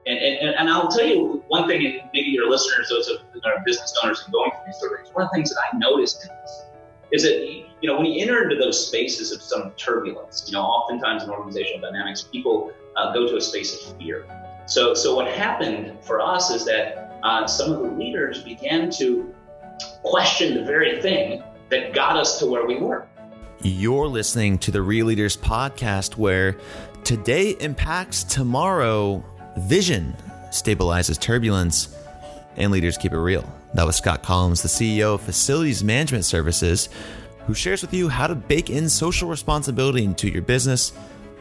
And I'll tell you one thing, and maybe your listeners, those of our business owners and going through these sort of things, one of the things that I noticed in this is that, when you enter into those spaces of some turbulence, oftentimes in organizational dynamics, people go to a space of fear. So what happened for us is that some of the leaders began to question the very thing that got us to where we were. You're listening to the Real Leaders Podcast, where today impacts tomorrow. Vision stabilizes turbulence, and leaders keep it real. That was Scott Koloms, the CEO of Facilities Management Services, who shares with you how to bake in social responsibility into your business,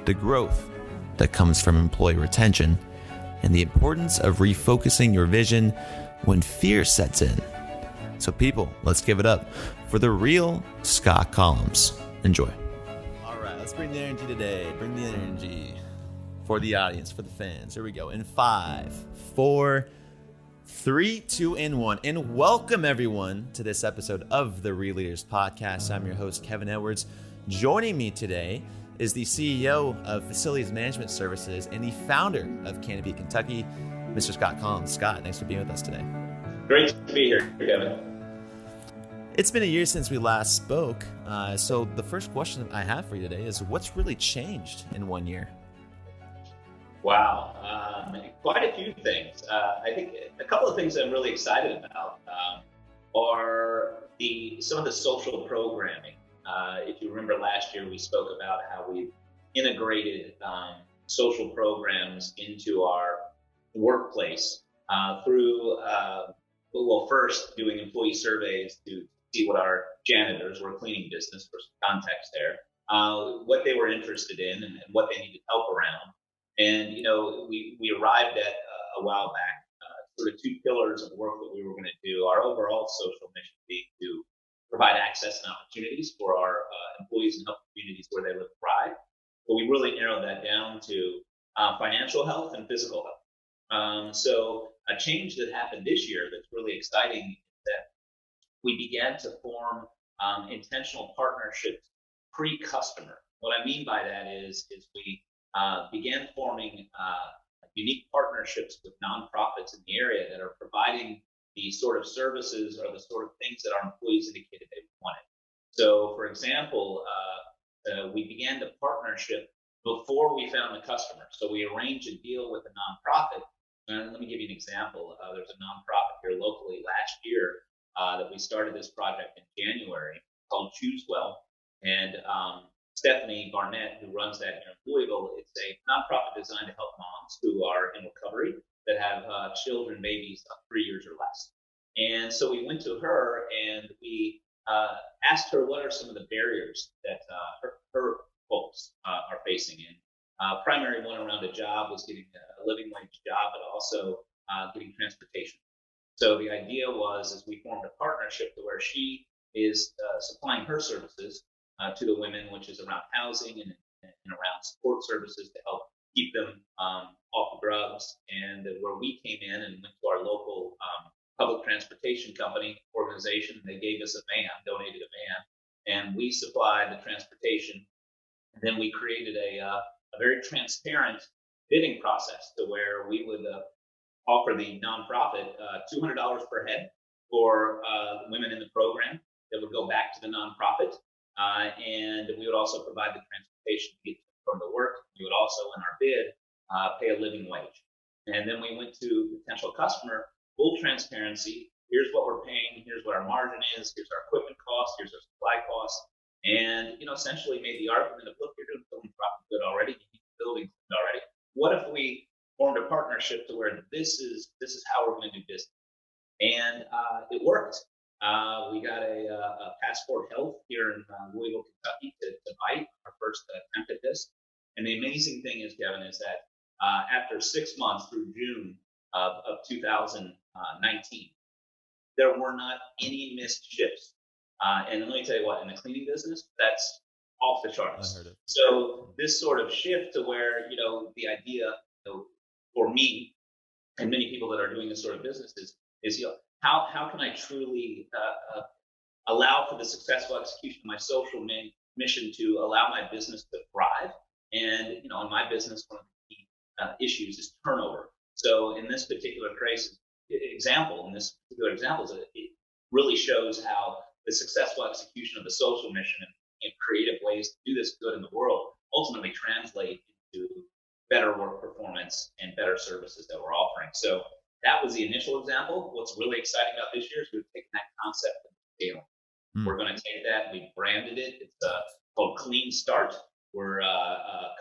the growth that comes from employee retention, and the importance of refocusing your vision when fear sets in. So people, let's give it up for the real Scott Koloms. Enjoy. All right, let's bring the energy today. Bring the energy for the audience, for the fans. Here we go. In 5, 4, 3, 2, and 1. And welcome everyone to this episode of the Real Leaders Podcast. I'm your host, Kevin Edwards. Joining me today is the CEO of Facilities Management Services and the founder of Canopy, Kentucky, Mr. Scott Koloms. Scott, thanks for being with us today. Great to be here, Kevin. It's been a year since we last spoke. So the first question I have for you today is, what's really changed in 1 year? Wow, quite a few things. I think a couple of things I'm really excited about are some of the social programming. If you remember last year, we spoke about how we integrated social programs into our workplace through, first doing employee surveys to see what our janitors, we're a cleaning business for some context there, what they were interested in and what they needed help around. And, we arrived at a while back, sort of two pillars of work that we were going to do. Our overall social mission being to provide access and opportunities for our employees and help communities where they live and thrive. But we really narrowed that down to financial health and physical health. So a change that happened this year that's really exciting is that we began to form intentional partnerships pre-customer. What I mean by that is we began forming unique partnerships with nonprofits in the area that are providing the sort of services or the sort of things that our employees indicated they wanted. So, for example, we began the partnership before we found the customer. So we arranged a deal with a nonprofit. And let me give you an example. There's a nonprofit here locally last year that we started this project in January called Choose Well. And Stephanie Barnett, who runs that here in Louisville, it's a nonprofit designed to help moms who are in recovery that have children, babies of 3 years or less. And so we went to her and we asked her what are some of the barriers that her folks are facing in. Primary one around a job was getting a living wage job, but also getting transportation. So the idea was, is we formed a partnership to where she is supplying her services to the women, which is around housing and around support services to help keep them off drugs. And where we came in and went to our local public transportation company organization, they gave us a van, donated a van, and we supplied the transportation. And then we created a very transparent bidding process to where we would offer the nonprofit $200 per head for women in the program that would go back to the nonprofit. And we would also provide the transportation to get from the work. We would also, in our bid, pay a living wage. And then we went to potential customer, full transparency. Here's what we're paying. Here's what our margin is. Here's our equipment cost. Here's our supply cost. And, essentially made the argument of, look, you're doing philanthropic good already. You need the building already. What if we formed a partnership to where this is how we're going to do business? And it worked. We got a Passport Health here in Louisville, Kentucky to bite our first attempt at this. And the amazing thing is, Kevin, is that after 6 months through June of 2019, there were not any missed shifts. And let me tell you what, in the cleaning business, that's off the charts. I heard it. So this sort of shift to where, the idea for me and many people that are doing this sort of business is how can I truly allow for the successful execution of my social mission to allow my business to thrive? And in my business, one of the key issues is turnover. So in this particular example, it really shows how the successful execution of the social mission and creative ways to do this good in the world ultimately translate into better work performance and better services that we're offering. So that was the initial example. What's really exciting about this year is we've taken that concept and scaling. We're going to take that. We branded it. It's called Clean Start. We're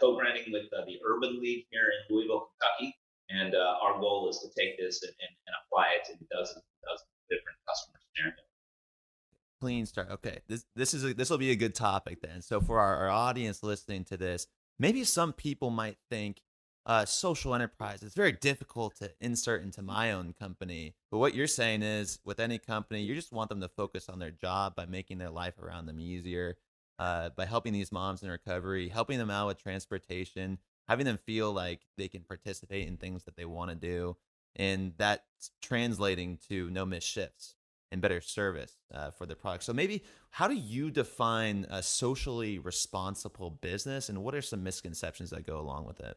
co-branding with the Urban League here in Louisville, Kentucky, and our goal is to take this and apply it to dozens of different customer scenarios. Clean Start. Okay, this will be a good topic then. So for our audience listening to this, maybe some people might think social enterprise is very difficult to insert into my own company. But what you're saying is, with any company, you just want them to focus on their job by making their life around them easier, by helping these moms in recovery, helping them out with transportation, having them feel like they can participate in things that they want to do, and that's translating to no missed shifts and better service for the product. So maybe, how do you define a socially responsible business, and what are some misconceptions that go along with it?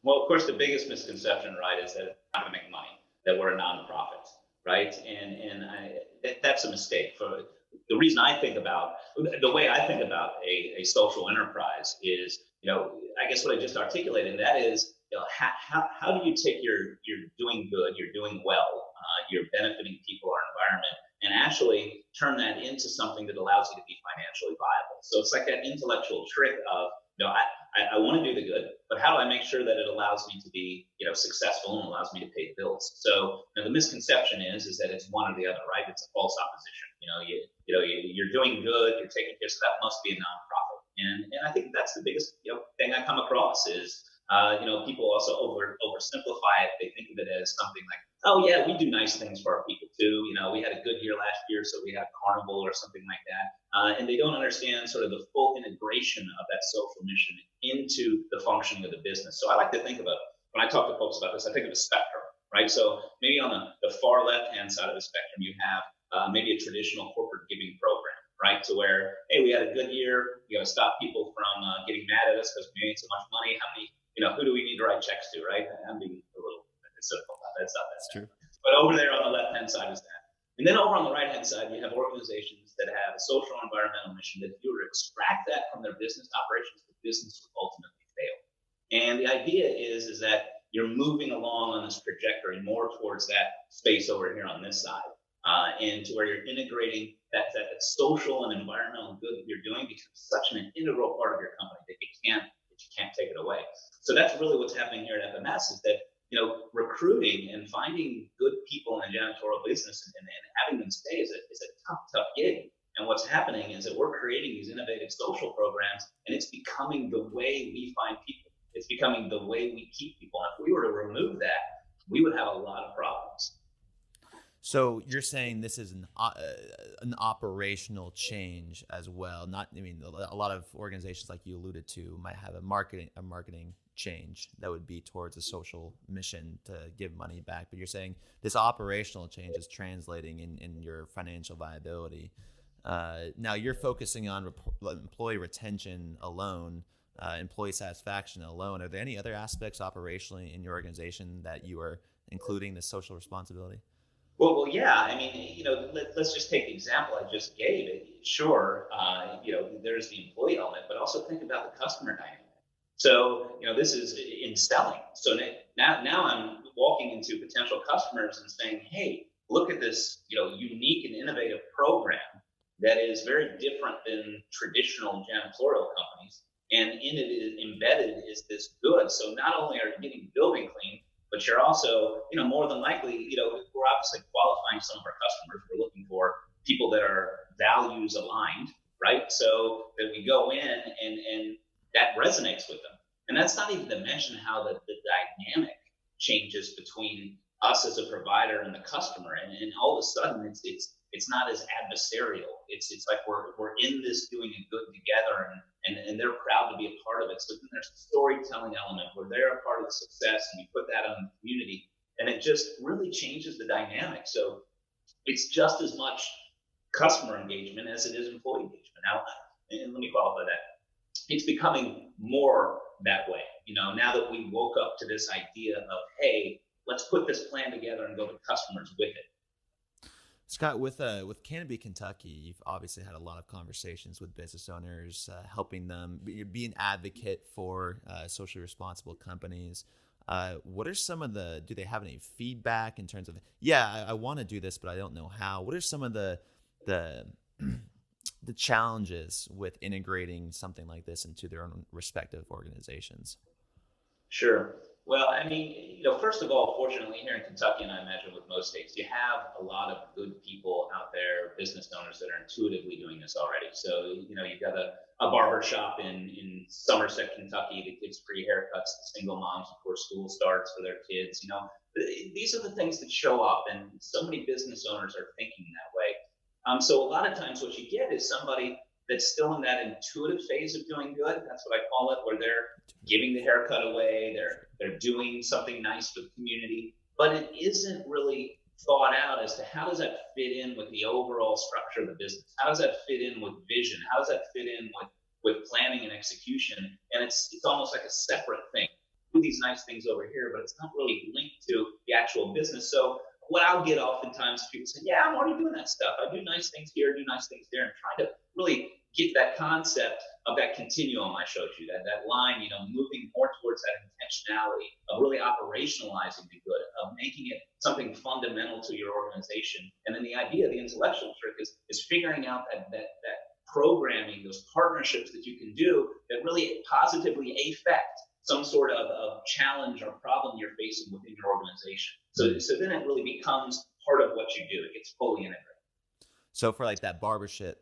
Well, of course, the biggest misconception, right, is that it's not going to make money, that we're a nonprofit, right? And that's a mistake. For the reason I think about, the way I think about a social enterprise is, I guess what I just articulated, and that is, how do you take you're doing good, you're doing well, you're benefiting people, our environment, and actually turn that into something that allows you to be financially viable. So it's like that intellectual trick of, I want to do the good, but how do I make sure that it allows me to be, successful and allows me to pay the bills? So the misconception is that it's one or the other, right? It's a false opposition. You're doing good, you're taking care, so that must be a nonprofit. And I think that's the biggest thing I come across is people also oversimplify it. They think of it as something like, oh yeah, we do nice things for our people too. We had a good year last year, so we had a carnival or something like that. And they don't understand sort of the full integration of that social mission into the functioning of the business. So I like to think about, when I talk to folks about this, I think of a spectrum, right? So maybe on the far left-hand side of the spectrum, you have maybe a traditional corporate giving program, right? To where, hey, we had a good year. We got to stop people from getting mad at us because we made so much money. How many, who do we need to write checks to, right? I'm being a little cynical about that. That's not that. That's true. But over there on the left-hand side is that. And then over on the right-hand side, you have organizations that have a social and environmental mission that if you were to extract that from their business operations, the business would ultimately fail. And the idea is that you're moving along on this trajectory more towards that space over here on this side, and to where you're integrating that social and environmental good that you're doing becomes such an integral part of your company that you can't take it away. So that's really what's happening here at FMS is that recruiting and finding good people in the janitorial business and having them stay is a tough gig. And what's happening is that we're creating these innovative social programs, and it's becoming the way we find people. It's becoming the way we keep people. And if we were to remove that, we would have a lot of problems. So you're saying this is an operational change as well. A lot of organizations, like you alluded to, might have a marketing change that would be towards a social mission to give money back. But you're saying this operational change is translating in your financial viability. Now you're focusing on employee retention alone, employee satisfaction alone. Are there any other aspects operationally in your organization that you are including this social responsibility? Well, yeah. Let's just take the example I just gave. Sure, there's the employee element, but also think about the customer dynamic. So, this is in selling. So now I'm walking into potential customers and saying, hey, look at this, unique and innovative program that is very different than traditional janitorial companies. And in it is embedded is this good. So not only are you getting the building clean, but you're also, more than likely, we're obviously qualifying some of our customers. We're looking for people that are values aligned, right? So that we go in and that resonates with them. And that's not even to mention how the dynamic changes between us as a provider and the customer. And all of a sudden it's not as adversarial. It's like we're in this doing it good together and they're proud to be a part of it. So then there's a storytelling element where they're a part of the success and we put that on the community and it just really changes the dynamic. So it's just as much customer engagement as it is employee engagement. Now, and let me qualify that. It's becoming more that way. now that we woke up to this idea of, hey, let's put this plan together and go to customers with it. Scott, with Canopy Kentucky, you've obviously had a lot of conversations with business owners, helping them be an advocate for socially responsible companies. What are some of do they have any feedback in terms of, I want to do this, but I don't know how? What are some of the challenges with integrating something like this into their own respective organizations? Sure. Well, I mean, first of all, fortunately here in Kentucky, and I imagine with most states, you have a lot of good people out there, business owners that are intuitively doing this already. So, you've got a barber shop in Somerset, Kentucky that gives free haircuts to single moms before school starts for their kids. These are the things that show up, and so many business owners are thinking that way. So a lot of times what you get is somebody that's still in that intuitive phase of doing good. That's what I call it, where they're giving the haircut away, they're doing something nice for the community, but it isn't really thought out as to how does that fit in with the overall structure of the business? How does that fit in with vision? How does that fit in with planning and execution? And it's almost like a separate thing. Do these nice things over here, but it's not really linked to the actual business. So what I'll get oftentimes is people say, yeah, I'm already doing that stuff. I do nice things here, do nice things there, and try to really get that concept of that continuum I showed you, that line, moving more towards that intentionality of really operationalizing the good, of making it something fundamental to your organization. And then the idea, the intellectual trick is figuring out that programming, those partnerships that you can do that really positively affect some sort of challenge or problem you're facing within your organization. So then it really becomes part of what you do. It gets fully integrated. So for like that barbershop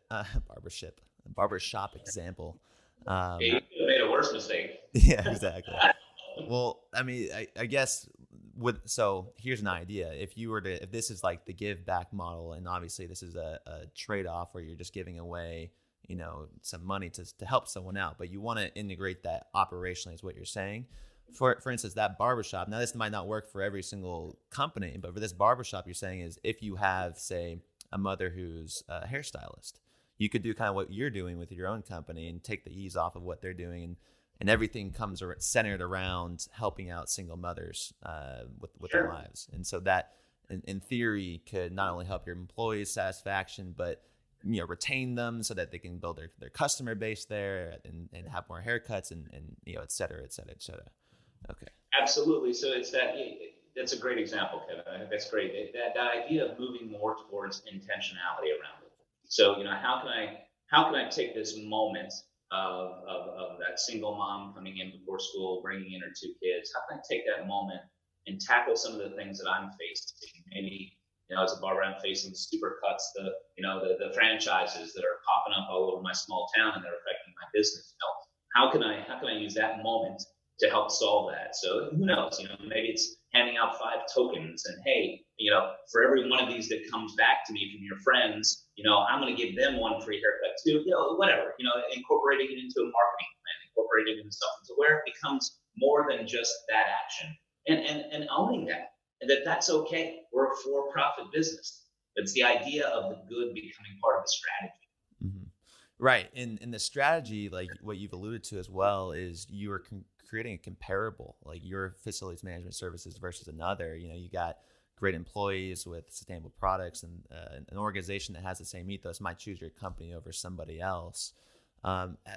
example. Yeah, you could have made a worse mistake. Yeah, exactly. Well, I mean, I guess so here's an idea. If this is like the give back model, and obviously this is a trade-off where you're just giving away, some money to help someone out, but you want to integrate that operationally is what you're saying. For instance, that barbershop, now this might not work for every single company, but for this barbershop, you're saying is if you have, say, a mother who's a hairstylist, you could do kind of what you're doing with your own company and take the ease off of what they're doing, and everything comes centered around helping out single mothers with Sure. their lives. And so that, in theory, could not only help your employees' satisfaction, but retain them so that they can build their customer base there and have more haircuts and et cetera, et cetera, et cetera. Okay. Absolutely. So that's a great example, Kevin. I think that's great. That idea of moving more towards intentionality around it. So, how can I take this moment of that single mom coming in before school, bringing in her two kids? How can I take that moment and tackle some of the things that I'm facing? Maybe, as a barber, I'm facing supercuts, the franchises that are popping up all over my small town and they're affecting my business. How can I use that moment to help solve that? So who knows? Maybe it's handing out 5 tokens and, hey, for every one of these that comes back to me from your friends, I'm going to give them one free haircut too. Whatever. Incorporating it into a marketing plan, incorporating it into something to where it becomes more than just that action, and owning that's okay. We're a for-profit business. It's the idea of the good becoming part of the strategy. Mm-hmm. Right. And the strategy, like what you've alluded to as well, is you are creating a comparable, like your facilities management services versus another. You got great employees with sustainable products, and an organization that has the same ethos might choose your company over somebody else.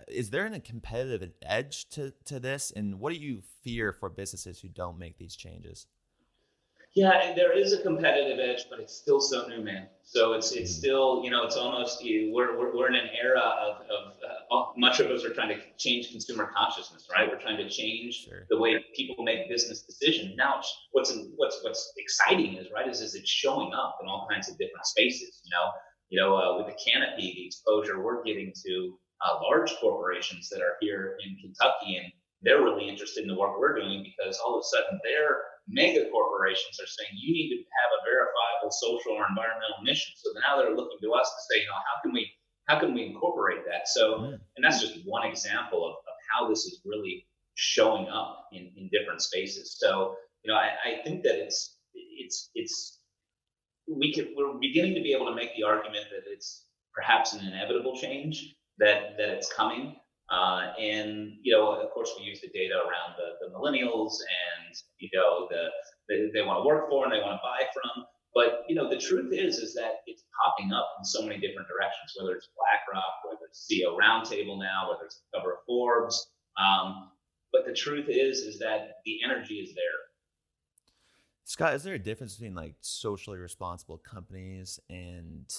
Is there a competitive edge to this? And what do you fear for businesses who don't make these changes? Yeah, there is a competitive edge, but it's still so new, man. So it's still, it's almost, we're in an era of much of us are trying to change consumer consciousness, right? We're trying to change the way people make business decisions. Now, what's exciting is it's showing up in all kinds of different spaces. With the Canopy, the exposure we're getting to large corporations that are here in Kentucky, and they're really interested in the work we're doing because all of a sudden their mega corporations are saying you need to have a verifiable social or environmental mission. So now they're looking to us to say, how can we incorporate that? So, and that's just one example of how this is really showing up in different spaces. So, I think that we're beginning to be able to make the argument that it's perhaps an inevitable change, that it's coming. And, of course, we use the data around the millennials and, they want to work for and they want to buy from. But, the truth is that it's popping up in so many different directions, whether it's BlackRock, whether it's CEO Roundtable now, whether it's the cover of Forbes. But the truth is that the energy is there. Scott, is there a difference between like socially responsible companies and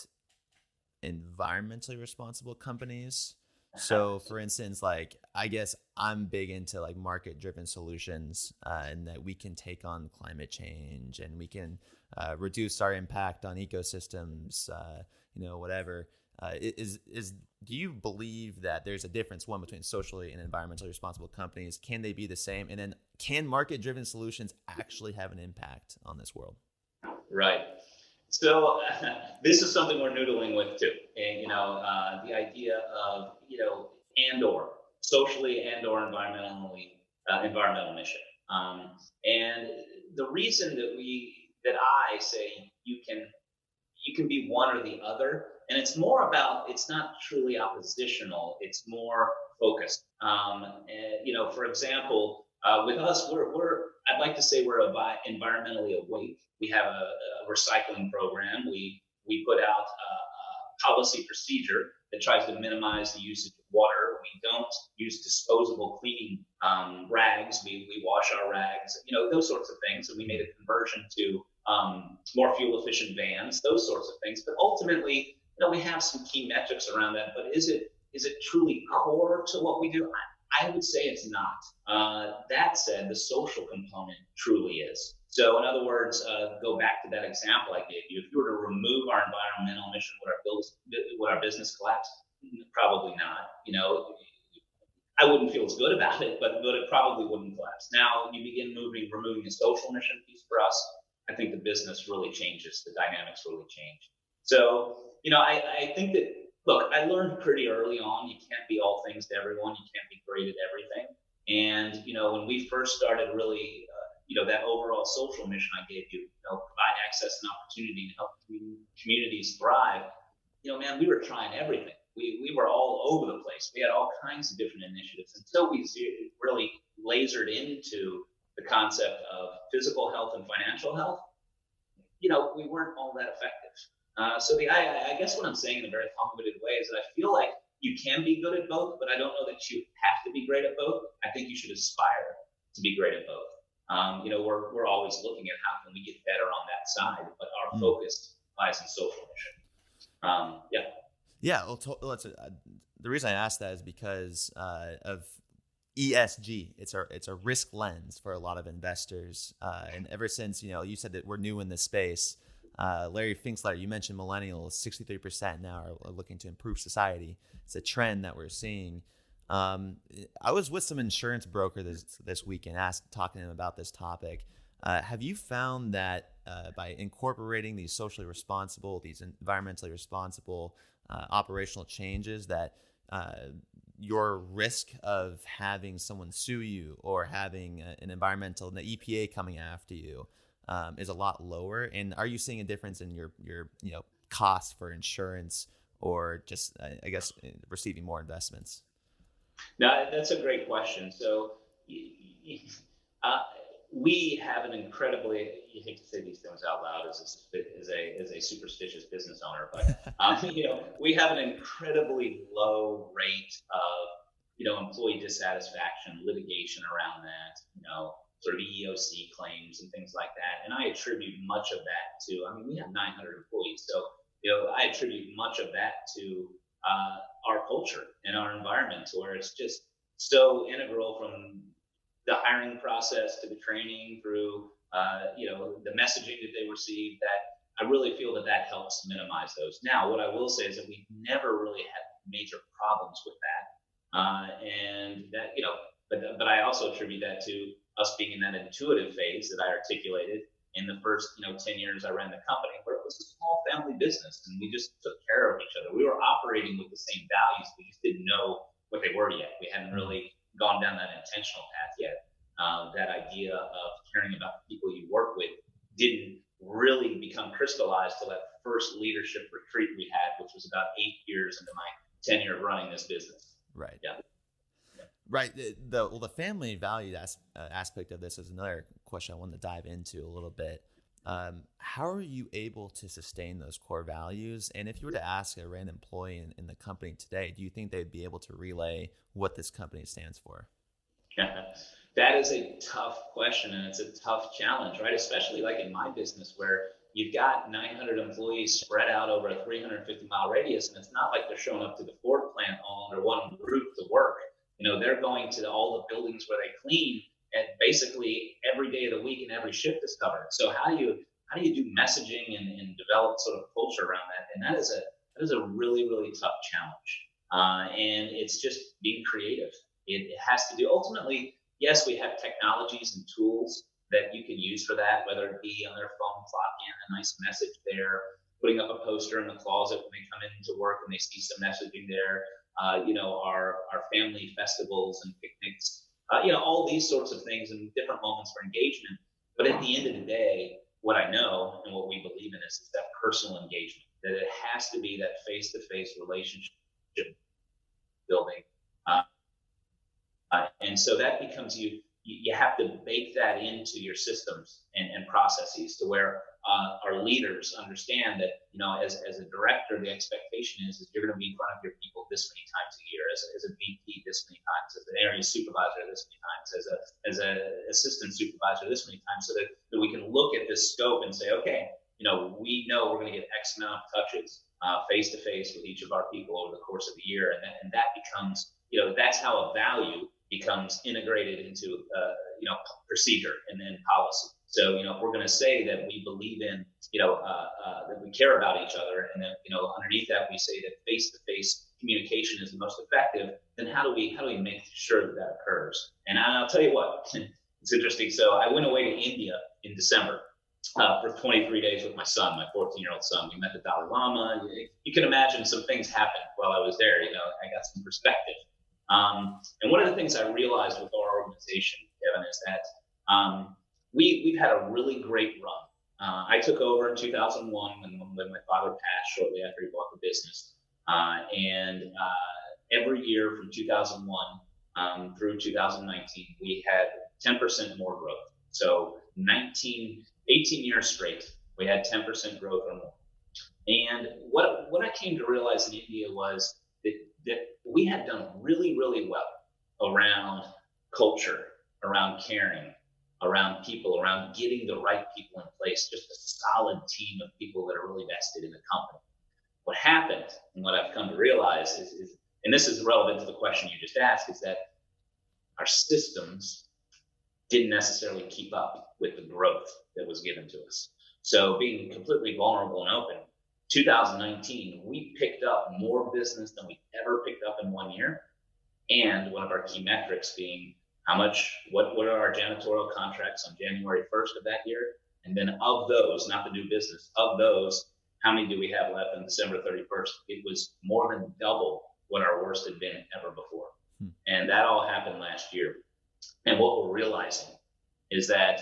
environmentally responsible companies? So for instance, like, I guess I'm big into like market driven solutions, and that we can take on climate change and we can reduce our impact on ecosystems, whatever. Do you believe that there's a difference, one, between socially and environmentally responsible companies? Can they be the same? And then can market driven solutions actually have an impact on this world? Right. So this is something we're noodling with too. And, the idea of, and/or socially and/or environmental mission. And the reason that I say you can be one or the other, and it's more about, it's not truly oppositional, it's more focused. For example, with us, I'd like to say we're environmentally awake. We have a recycling program. We put out a policy procedure that tries to minimize the usage of water. We don't use disposable cleaning rags. We wash our rags, those sorts of things. And we made a conversion to more fuel efficient vans, those sorts of things. But ultimately, we have some key metrics around that. But is it truly core to what we do? I would say it's not. That said, the social component truly is. So in other words, go back to that example I gave you. If you were to remove our environmental mission, would our business collapse? Probably not. I wouldn't feel as good about it, but it probably wouldn't collapse. Now you begin removing the social mission piece for us, I think the business really changes. The dynamics really change. So, I think that, look, I learned pretty early on, you can't be all things to everyone. You can't be great at everything. And, when we first started really, that overall social mission I gave you, provide access and opportunity to help communities thrive, man, we were trying everything. We were all over the place. We had all kinds of different initiatives until we really lasered into the concept of physical health and financial health. We weren't all that effective. I guess what I'm saying in a very long-winded way is that I feel like you can be good at both, but I don't know that you have to be great at both. I think you should aspire to be great at both. We're always looking at how can we get better on that side, but our focus lies in social mission. Yeah. Well, the reason I asked that is because of ESG. It's a risk lens for a lot of investors, and ever since you said that we're new in this space. Larry Finksleiter, you mentioned millennials, 63% now are looking to improve society. It's a trend that we're seeing. I was with some insurance broker this weekend, talking to him about this topic. Have you found that by incorporating these socially responsible, these environmentally responsible operational changes, that your risk of having someone sue you or having an the EPA coming after you is a lot lower? And are you seeing a difference in your cost for insurance, or just I guess receiving more investments? No, that's a great question. So we have an incredibly, you hate to say these things out loud as a superstitious business owner, but we have an incredibly low rate of employee dissatisfaction, litigation around that, sort of EEOC claims and things like that. And I attribute much of that to, we have 900 employees, so I attribute much of that to our culture and our environment, where it's just so integral, from the hiring process to the training through the messaging that they receive, that I really feel that helps minimize those. Now, what I will say is that we've never really had major problems with that, and that but I also attribute that to us being in that intuitive phase that I articulated in the first 10 years I ran the company, where it was a small family business and we just took care of each other. We were operating with the same values, we just didn't know what they were yet. We hadn't really gone down that intentional path yet. That idea of caring about the people you work with didn't really become crystallized till that first leadership retreat we had, which was about 8 years into my tenure of running this business. Right. Yeah. Right. The family value aspect of this is another question I wanted to dive into a little bit. How are you able to sustain those core values? And if you were to ask a random employee in the company today, do you think they'd be able to relay what this company stands for? Yeah, that is a tough question, and it's a tough challenge, right? Especially like in my business where you've got 900 employees spread out over a 350-mile radius, and it's not like they're showing up to the Ford plant all under one roof to work. They're going to all the buildings where they clean, and basically every day of the week and every shift is covered. So how do you do messaging and develop sort of culture around that? And that is a really, really tough challenge. And it's just being creative. It has to do, ultimately, yes, we have technologies and tools that you can use for that, whether it be on their phone, clock in a nice message there, putting up a poster in the closet when they come into work and they see some messaging there, our family festivals and picnics, all these sorts of things and different moments for engagement. But at the end of the day, what I know and what we believe in is that personal engagement, that it has to be that face-to-face relationship building. And so that becomes you have to bake that into your systems and processes to where our leaders understand that, as a director, the expectation is you're going to be in front of your people this many times a year, as a VP this many times, as an area supervisor this many times, as an assistant supervisor this many times, so that we can look at this scope and say, okay, we know we're going to get X amount of touches face to face with each of our people over the course of the year, and that becomes, that's how a value becomes integrated into procedure and then policy. So if we're going to say that we believe in that we care about each other, and that underneath that we say that face-to-face communication is the most effective, then how do we make sure that occurs? And I'll tell you what, it's interesting. So I went away to India in December for 23 days with my son, my 14-year-old son. We met the Dalai Lama. You can imagine some things happened while I was there. I got some perspective. And one of the things I realized with our organization, Kevin, is that we've had a really great run. I took over in 2001 when my father passed shortly after he bought the business. And every year from 2001 through 2019, we had 10% more growth. So 18 years straight, we had 10% growth or more. And what I came to realize in India was that we had done really, really well around culture, around caring, around people, around getting the right people in place, just a solid team of people that are really vested in the company. What happened, and what I've come to realize is, and this is relevant to the question you just asked, is that our systems didn't necessarily keep up with the growth that was given to us. So being completely vulnerable and open, 2019, we picked up more business than we ever picked up in 1 year. And one of our key metrics being what are our janitorial contracts on January 1st of that year? And then of those, not the new business, of those, how many do we have left on December 31st? It was more than double what our worst had been ever before. And that all happened last year. And what we're realizing is that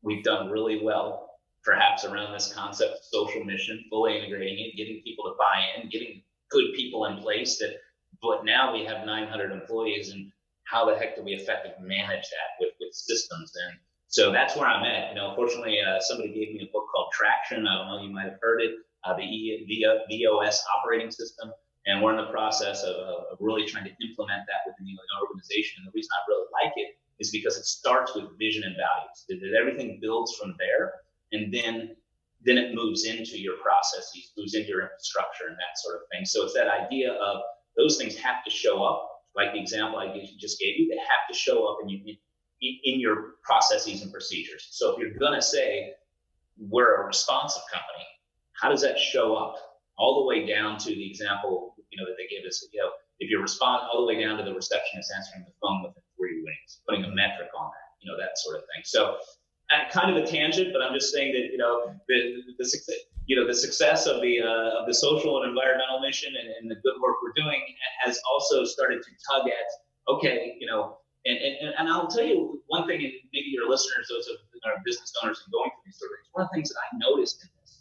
we've done really well, perhaps around this concept of social mission, fully integrating it, getting people to buy in, getting good people in place. But now we have 900 employees, and how the heck do we effectively manage that with systems? And so that's where I'm at. Fortunately, somebody gave me a book called Traction. I don't know, you might have heard it, the VOS operating system. And we're in the process of really trying to implement that within the organization. And the reason I really like it is because it starts with vision and values. That everything builds from there, and then it moves into your processes, moves into your infrastructure and that sort of thing. So it's that idea of those things have to show up, like the example I just gave you. They have to show up in your processes and procedures. So if you're going to say we're a responsive company, how does that show up? All the way down to the example that they gave us. If you respond all the way down to the receptionist answering the phone within 3 minutes, putting a metric on that, that sort of thing. So kind of a tangent, but I'm just saying that the success of the social and environmental mission and the good work we're doing has also started to tug at, okay, and I'll tell you one thing, and maybe your listeners, those of our business owners and going through these sort of things, one of the things that I noticed in this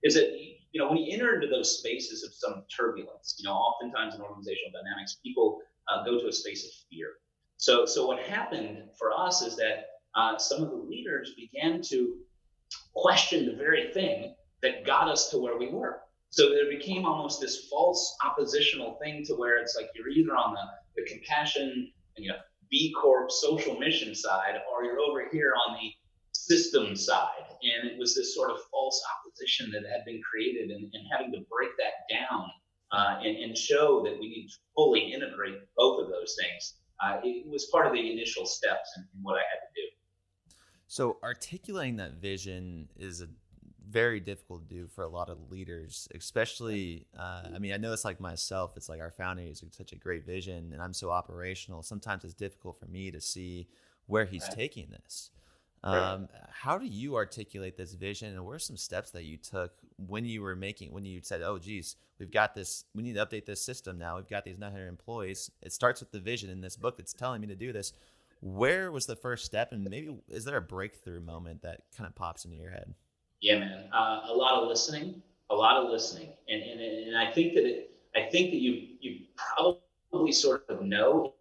is that when you enter into those spaces of some turbulence, oftentimes in organizational dynamics, people go to a space of fear. So what happened for us is that some of the leaders began to question the very thing that got us to where we were. So there became almost this false oppositional thing to where it's like you're either on the compassion, B Corp social mission side, or you're over here on the system side. And it was this sort of false opposition that had been created, and having to break that down and show that we need to fully integrate both of those things. It was part of the initial steps in what I had to do. So articulating that vision is very difficult to do for a lot of leaders, especially, I know it's like myself, it's like our founder is such a great vision and I'm so operational. Sometimes it's difficult for me to see where he's taking this. How do you articulate this vision, and what are some steps that you took when you said, oh, geez, we've got this, we need to update this system now. We've got these 900 employees. It starts with the vision in this book that's telling me to do this. Where was the first step, and maybe is there a breakthrough moment that kind of pops into your head? Yeah, man. A lot of listening, and I think that you probably sort of know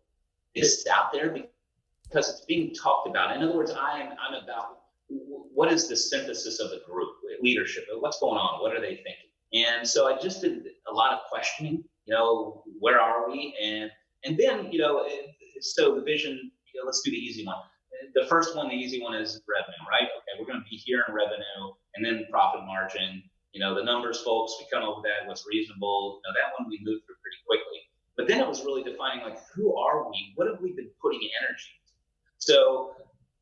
it's out there because it's being talked about. In other words, I'm about what is the synthesis of the group, leadership, what's going on, what are they thinking, and so I just did a lot of questioning. Where are we, and then so the vision. Let's do the easy one. The first one, the easy one, is revenue, right? Okay, we're going to be here in revenue, and then profit margin. The numbers, folks, we come over that, what's reasonable. That one we moved through pretty quickly. But then it was really defining, like, who are we? What have we been putting energy into? So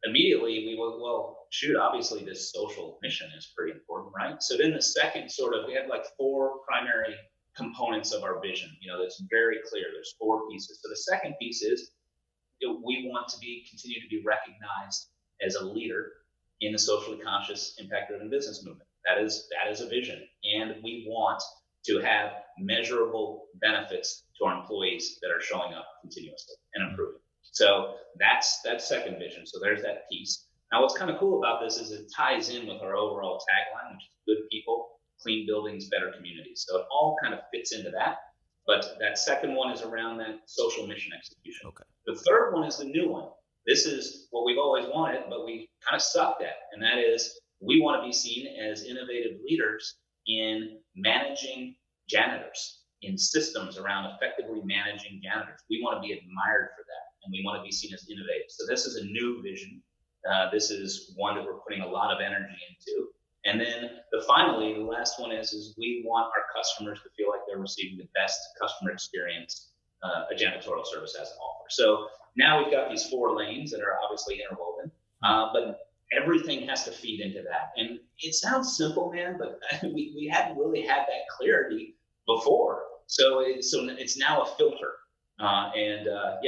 immediately we went, well, shoot, obviously this social mission is pretty important, right? So then the second we had like 4 primary components of our vision, that's very clear. There's 4 pieces. So the second piece is, we want to continue to be recognized as a leader in the socially conscious, impact-driven business movement. That is a vision, and we want to have measurable benefits to our employees that are showing up continuously and improving. So that's second vision. So there's that piece. Now, what's kind of cool about this is it ties in with our overall tagline, which is good people, clean buildings, better communities. So it all kind of fits into that. But that second one is around that social mission execution. Okay. The third one is the new one. This is what we've always wanted, but we kind of sucked at. And that is, we want to be seen as innovative leaders in managing janitors, in systems around effectively managing janitors. We want to be admired for that, and we want to be seen as innovative. So this is a new vision. This is one that we're putting a lot of energy into. And then finally, the last one is we want our customers to feel like they're receiving the best customer experience a janitorial service has to offer. So now we've got these 4 lanes that are obviously interwoven, but everything has to feed into that. And it sounds simple, man, but we hadn't really had that clarity before. So it's now a filter.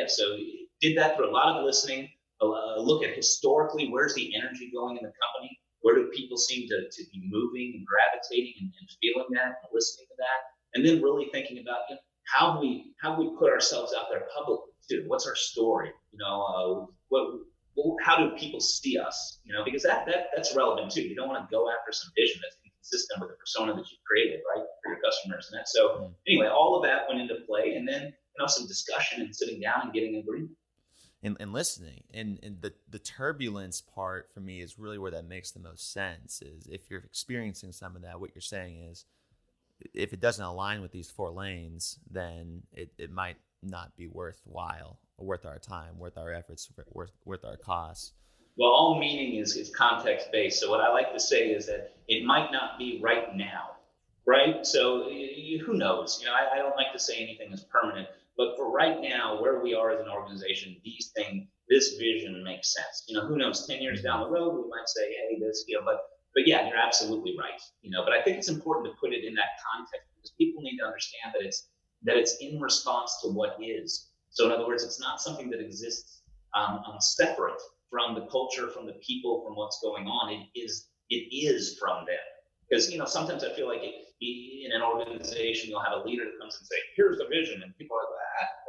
So did that through a lot of listening, look at historically, where's the energy going in the company? Where do people seem to be moving and gravitating and feeling that and listening to that? And then really thinking about how do we put ourselves out there publicly too? What's our story? How do people see us? Because that's relevant too. You don't want to go after some vision that's inconsistent with the persona that you created, right, for your customers and that. So anyway, all of that went into play, and then some discussion and sitting down and getting agreement. And listening, and the turbulence part for me is really where that makes the most sense. Is if you're experiencing some of that, what you're saying is, if it doesn't align with these 4 lanes, then it might not be worthwhile, or worth our time, worth our efforts, worth our costs. Well, all meaning is context based. So what I like to say is that it might not be right now, right? So who knows? I don't like to say anything is permanent. But for right now, where we are as an organization, this vision makes sense. Who knows? 10 years down the road, we might say, hey, this, but yeah, you're absolutely right. But I think it's important to put it in that context, because people need to understand that it's in response to what is. So in other words, it's not something that exists separate from the culture, from the people, from what's going on. It is from them. Because, sometimes I feel like in an organization, you'll have a leader that comes and say, here's the vision. And people are like,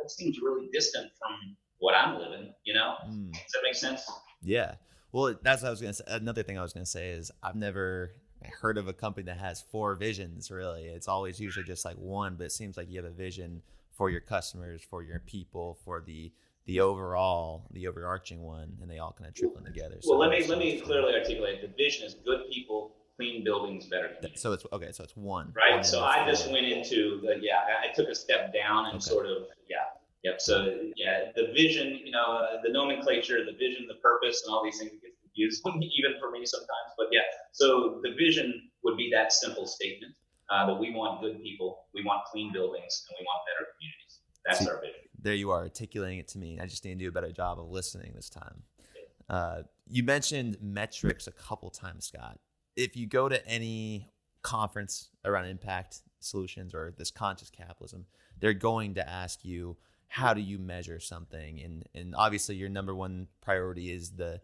that seems really distant from what I'm living, Does that make sense? Yeah. Well, that's what I was going to say. Another thing I was going to say is I've never heard of a company that has 4 visions, really. It's always usually just like one, but it seems like you have a vision for your customers, for your people, for the the overarching one, and they all kind of trickle together. So well, let me clearly articulate. The vision is good people, clean buildings, better communities. So it's okay. So it's one, right? So I just went into I took a step down and sort of yep. So the vision, the nomenclature, the vision, the purpose, and all these things get confused even for me sometimes. But so the vision would be that simple statement that we want good people, we want clean buildings, and we want better communities. That's our vision. There you are, articulating it to me. I just need to do a better job of listening this time. You mentioned metrics a couple times, Scott. If you go to any conference around impact solutions or this conscious capitalism, they're going to ask you, how do you measure something? And obviously your number one priority is the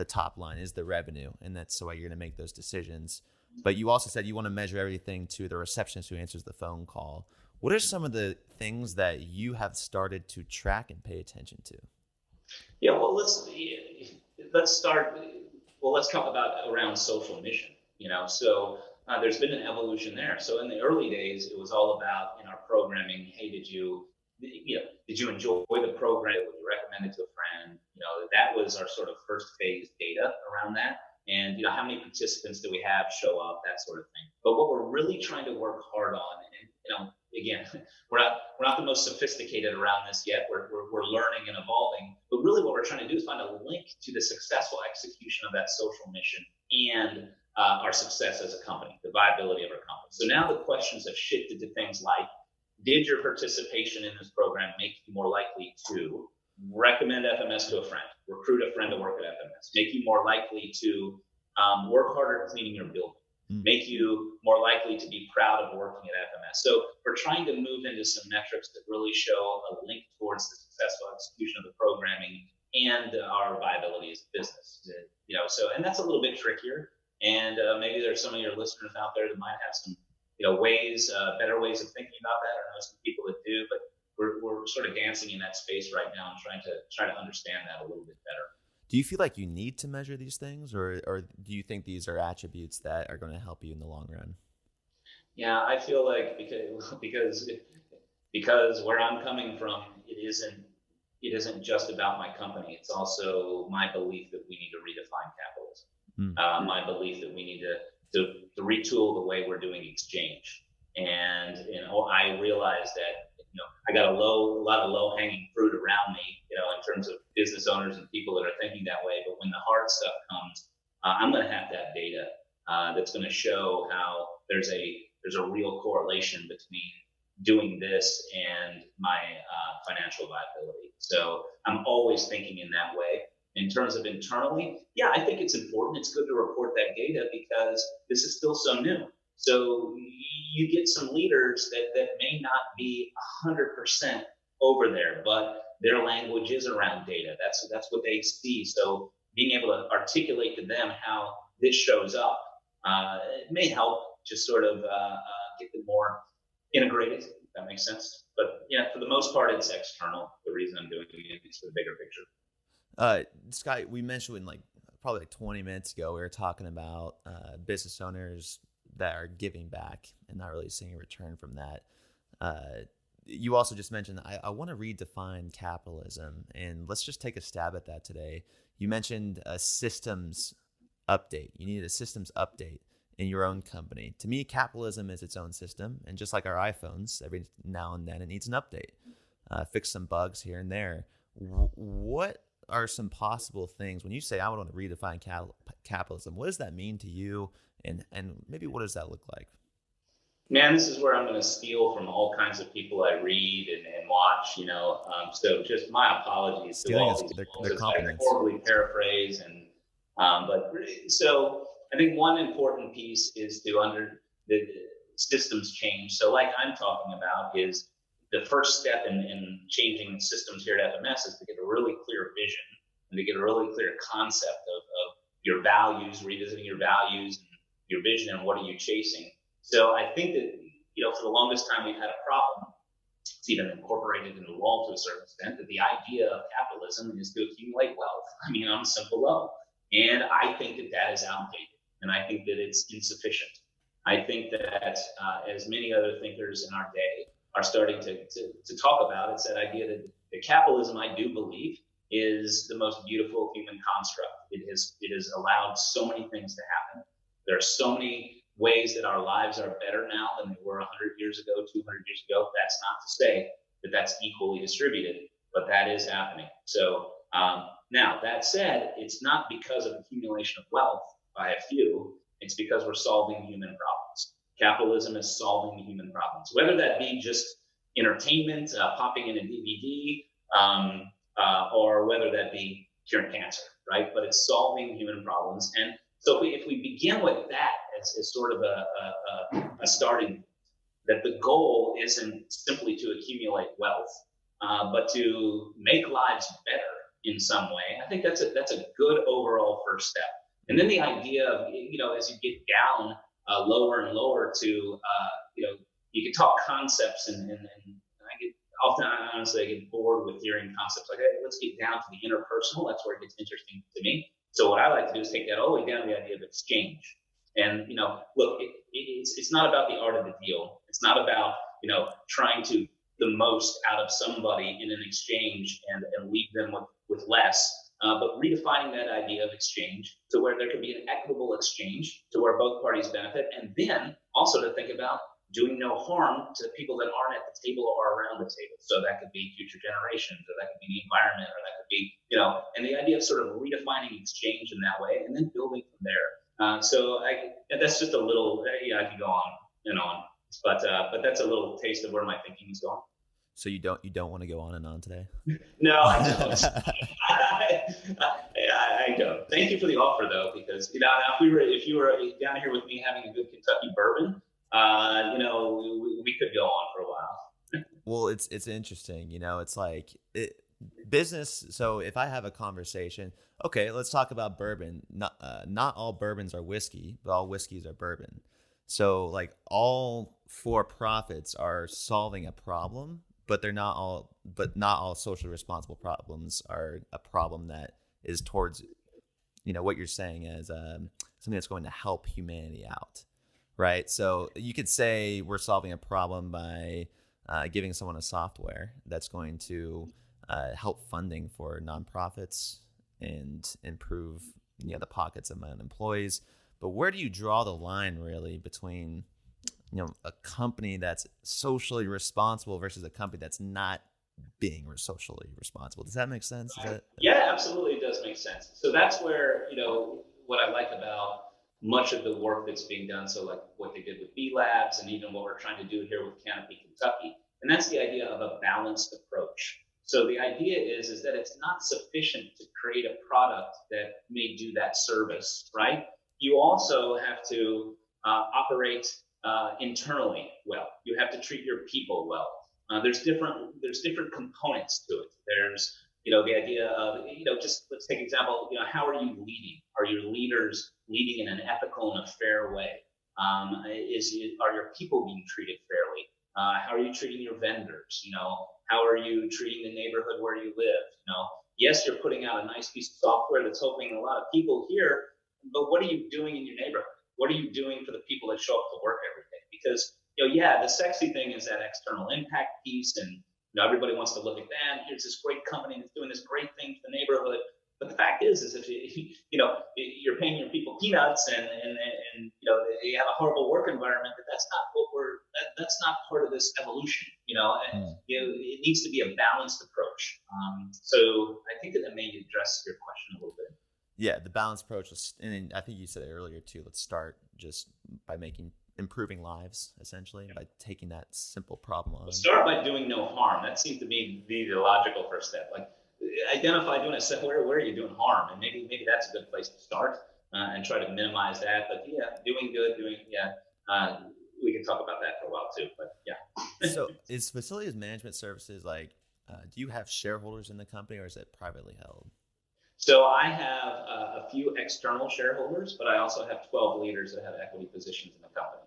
top line, is the revenue. And that's the way you're going to make those decisions. But you also said you want to measure everything to the receptionist who answers the phone call. What are some of the things that you have started to track and pay attention to? Yeah, well, let's start. Well, let's talk about around social mission. So there's been an evolution there. So in the early days, it was all about in our programming. Hey, did you enjoy the program? Would you recommend it to a friend? That was our sort of first phase data around that. And how many participants do we have show up? That sort of thing. But what we're really trying to work hard on, and again, we're not the most sophisticated around this yet. We're learning and evolving. But really, what we're trying to do is find a link to the successful execution of that social mission and our success as a company, the viability of our company. So now the questions have shifted to things like, did your participation in this program make you more likely to recommend FMS to a friend, recruit a friend to work at FMS, make you more likely to work harder at cleaning your building, make you more likely to be proud of working at FMS. So we're trying to move into some metrics that really show a link towards the successful execution of the programming and our viability as a business. And that's a little bit trickier. And maybe there's some of your listeners out there that might have some, better ways of thinking about that, or know some people that do. But we're sort of dancing in that space right now and trying to understand that a little bit better. Do you feel like you need to measure these things, or do you think these are attributes that are going to help you in the long run? Yeah, I feel like because where I'm coming from, it isn't just about my company. It's also my belief that we need to redefine capitalism. My belief that we need to retool the way we're doing exchange. And I realize that I got a lot of low hanging fruit around me, in terms of business owners and people that are thinking that way. But when the hard stuff comes, I'm going to have that data that's going to show how there's a real correlation between doing this and my financial viability. So I'm always thinking in that way. In terms of internally, I think it's important. It's good to report that data because this is still so new. So you get some leaders that may not be 100% over there, but their language is around data. That's what they see. So being able to articulate to them how this shows up, it may help just sort of get them more integrated, if that makes sense. But for the most part, it's external. The reason I'm doing it is for the bigger picture. Scott, we mentioned probably 20 minutes ago, we were talking about business owners that are giving back and not really seeing a return from that. You also just mentioned, I want to redefine capitalism, and let's just take a stab at that today. You mentioned a systems update. You need a systems update in your own company. To me, capitalism is its own system, and just like our iPhones, every now and then it needs an update, fix some bugs here and there. What are some possible things when you say I want to redefine capitalism? What does that mean to you, and maybe what does that look like? Man, this is where I'm going to steal from all kinds of people I read and watch. So just my apologies. Stealing is their compliments. I horribly paraphrase, but so I think one important piece is to the systems change. So like I'm talking about is the first step in changing systems here at FMS is to get a really clear vision and to get a really clear concept of your values, revisiting your values and your vision and what are you chasing. So I think that, for the longest time we've had a problem. It's even incorporated into law to a certain extent that the idea of capitalism is to accumulate wealth. On a simple level. And I think that is outdated. And I think that it's insufficient. I think that as many other thinkers in our day are starting to talk about, it's that idea that Capitalism, I do believe, is the most beautiful human construct. It has allowed so many things to happen. There are so many ways that our lives are better now than they were 100 years ago, 200 years ago. That's not to say that that's equally distributed, but that is happening. So now, that said, it's not because of accumulation of wealth by a few. It's because we're solving human problems. Capitalism is solving human problems, whether that be just entertainment, popping in a DVD, or whether that be curing cancer, right? But it's solving human problems. And so if we begin with that as sort of a starting, that the goal isn't simply to accumulate wealth, but to make lives better in some way, I think that's a good overall first step. And then the idea of, as you get down lower and lower to, you can talk concepts and I get often, honestly, I get bored with hearing concepts like, hey, let's get down to the interpersonal. That's where it gets interesting to me. So what I like to do is take that all the way down to the idea of exchange. And, look, it's not about the art of the deal. It's not about, trying to the most out of somebody in an exchange and leave them with less, but redefining that idea of exchange to where there can be an equitable exchange to where both parties benefit, and then also to think about doing no harm to people that aren't at the table or around the table. So that could be future generations, or that could be the environment, or that could be, and the idea of sort of redefining exchange in that way and then building from there. So that's just a little, I can go on and on, but that's a little taste of where my thinking is going. So you don't want to go on and on today? No, I don't. I don't. Thank you for the offer, though, because if you were down here with me having a good Kentucky bourbon, we could go on for a while. Well, it's interesting. It's like business. So if I have a conversation, okay, let's talk about bourbon. Not all bourbons are whiskey, but all whiskeys are bourbon. So like all for-profits are solving a problem, but not all socially responsible problems are a problem that is towards, what you're saying is something that's going to help humanity out, right? So you could say we're solving a problem by giving someone a software that's going to help funding for nonprofits and improve, the pockets of my own employees. But where do you draw the line really between a company that's socially responsible versus a company that's not being socially responsible? Does that make sense? Yeah, absolutely, it does make sense. So that's where, what I like about much of the work that's being done. So like what they did with B Labs and even what we're trying to do here with Canopy Kentucky. And that's the idea of a balanced approach. So the idea is that it's not sufficient to create a product that may do that service, right? You also have to operate internally well. You have to treat your people well. There's different components to it. There's the idea of just let's take an example. How are you leading? Are your leaders leading in an ethical and a fair way? Are your people being treated fairly? How are you treating your vendors? How are you treating the neighborhood where you live? Yes, you're putting out a nice piece of software that's helping a lot of people here, but what are you doing in your neighborhood? What are you doing for the people that show up to work every day? Because, the sexy thing is that external impact piece, and everybody wants to look at that. Here's this great company that's doing this great thing for the neighborhood. But the fact is if you're paying your people peanuts and you have a horrible work environment, that's not part of this evolution. It needs to be a balanced approach. So I think that may address your question a little bit. Yeah, the balanced approach is, and I think you said it earlier too. Let's start just by improving lives, essentially, by taking that simple problem on. Start by doing no harm. That seems to be the logical first step. Like identify doing it. Where are you doing harm, and maybe that's a good place to start and try to minimize that. But doing good, we can talk about that for a while too. But yeah. So is facilities management services like? Do you have shareholders in the company, or is it privately held? So I have a few external shareholders, but I also have 12 leaders that have equity positions in the company.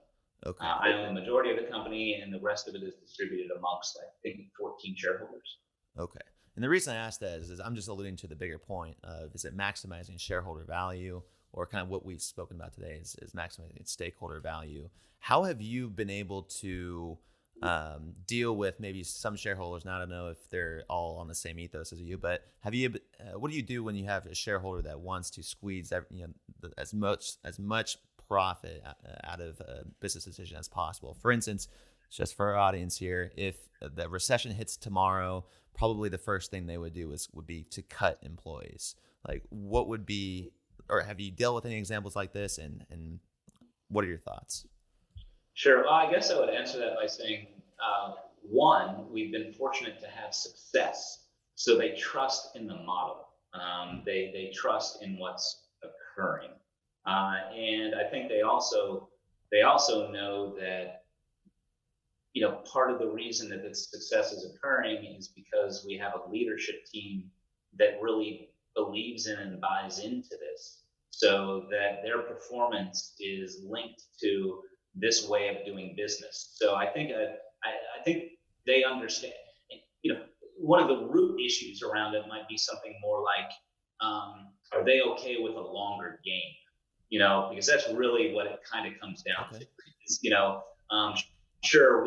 Okay. I own the majority of the company, and the rest of it is distributed amongst, I think, 14 shareholders. Okay. And the reason I asked that is I'm just alluding to the bigger point of, is it maximizing shareholder value, or kind of what we've spoken about today is maximizing stakeholder value. How have you been able to deal with maybe some shareholders? Now I don't know if they're all on the same ethos as you, but what do you do when you have a shareholder that wants to squeeze as much profit out of a business decision as possible? For instance, just for our audience here, if the recession hits tomorrow, probably the first thing they would do would be to cut employees. Like, what would be, or have you dealt with any examples like this, and what are your thoughts? Sure. Well, I guess I would answer that by saying, one, we've been fortunate to have success, so they trust in the model. They trust in what's occurring, and I think they also know that, part of the reason that this success is occurring is because we have a leadership team that really believes in and buys into this, so that their performance is linked to this way of doing business. So I think they understand. One of the root issues around it might be something more like, are they okay with a longer game? Because that's really what it kind of comes down to. Is, sure,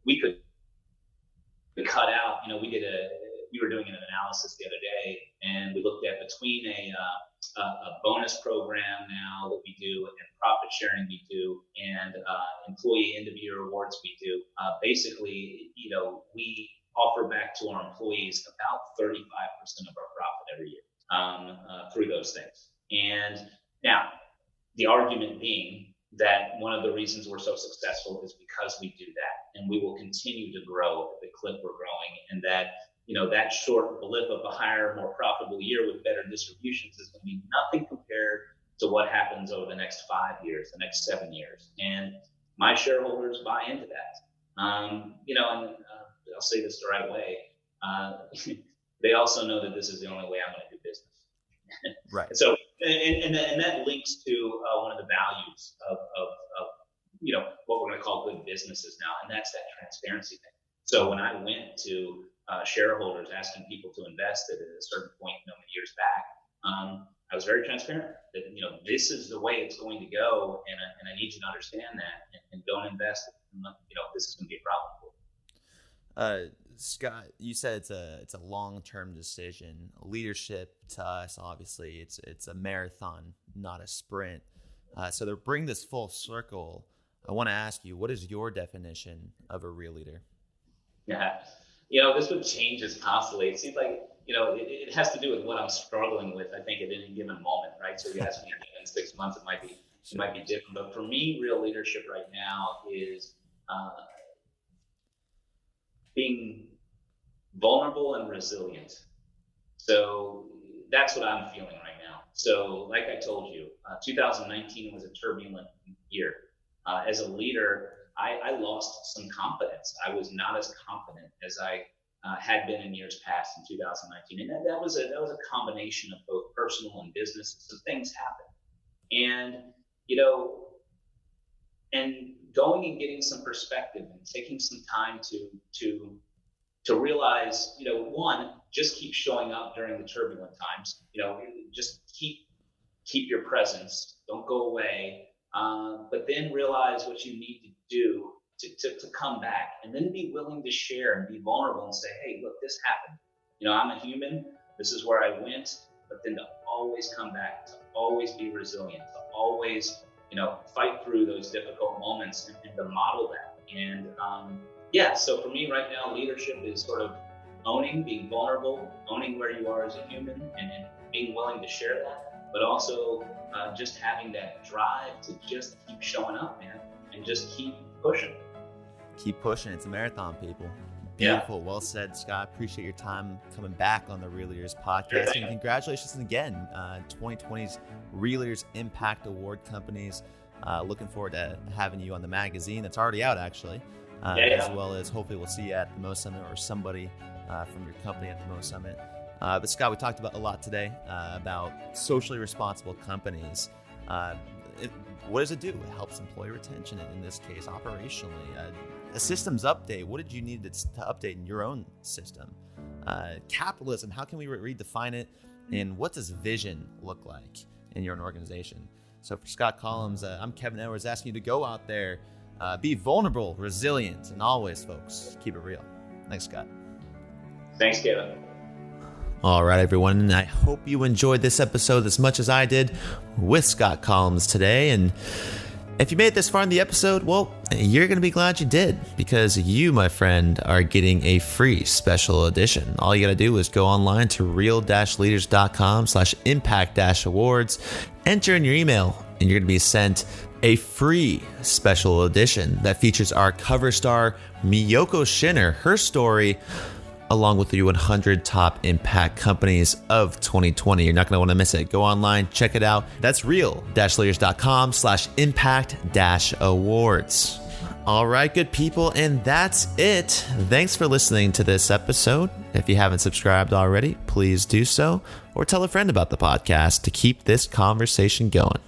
we could cut out. We were doing an analysis the other day, and we looked at between a bonus program now that we do, and profit sharing we do, and employee end of year awards we do. Basically, we offer back to our employees about 35% of our profit every year through those things. And now, the argument being that one of the reasons we're so successful is because we do that, and we will continue to grow at the clip we're growing, and that that short blip of a higher, more profitable year with better distributions is going to be nothing compared to what happens over the next 5 years, the next 7 years. And my shareholders buy into that. And I'll say this the right way. They also know that this is the only way I'm going to do business. Right. And so, and that links to one of the values of what we're going to call good businesses now, and that's that transparency thing. So when I went to shareholders asking people to invest at a certain point, many years back, I was very transparent that this is the way it's going to go, and I need you to understand that, and don't invest. This is going to be a problem for you. Scott, you said it's a long-term decision. Leadership to us, obviously, it's a marathon, not a sprint. So to bring this full circle, I want to ask you, what is your definition of a real leader? Yeah, this would change as constantly. It seems like, it has to do with what I'm struggling with, I think, at any given moment, right? So you ask me again in 6 months, it might be different. But for me, real leadership right now is being vulnerable and resilient. So that's what I'm feeling right now. So like I told you, 2019 was a turbulent year. As a leader, I lost some confidence. I was not as confident as I had been in years past in 2019, and that was a combination of both personal and business. Some things happened, and and going and getting some perspective and taking some time to realize, one, just keep showing up during the turbulent times. Just keep your presence. Don't go away. But then realize what you need to do to come back, and then be willing to share and be vulnerable and say, hey, look, this happened. I'm a human. This is where I went. But then to always come back, to always be resilient, to always, fight through those difficult moments, and to model that. And so for me right now, leadership is sort of being vulnerable, owning where you are as a human, and being willing to share that, but also just having that drive to just keep showing up, man, and just keep pushing. Keep pushing. It's a marathon, people. Beautiful. Yeah. Well said, Scott. Appreciate your time coming back on the Real Leaders podcast. And congratulations again, 2020's Real Leaders Impact Award companies. Looking forward to having you on the magazine that's already out, actually, as well as hopefully we'll see you at the Mo Summit, or somebody from your company at the Mo Summit. But Scott, we talked about a lot today about socially responsible companies. What does it do? It helps employee retention, and in this case, operationally. A systems update. What did you need to update in your own system? Capitalism. How can we redefine it? And what does vision look like in your own organization? So for Scott Koloms, I'm Kevin Edwards, asking you to go out there, Be vulnerable, resilient, and always, folks, keep it real. Thanks, Scott. Thanks, Kevin. All right, everyone. And I hope you enjoyed this episode as much as I did with Scott Koloms today. And if you made it this far in the episode, well, you're going to be glad you did, because you, my friend, are getting a free special edition. All you got to do is go online to real-leaders.com/impact-awards, enter in your email, and you're going to be sent a free special edition that features our cover star, Miyoko Shinner, her story, along with the 100 top impact companies of 2020. You're not going to want to miss it. Go online, check it out. That's real-leaders.com/impact-awards. All right, good people, and that's it. Thanks for listening to this episode. If you haven't subscribed already, please do so, or tell a friend about the podcast to keep this conversation going.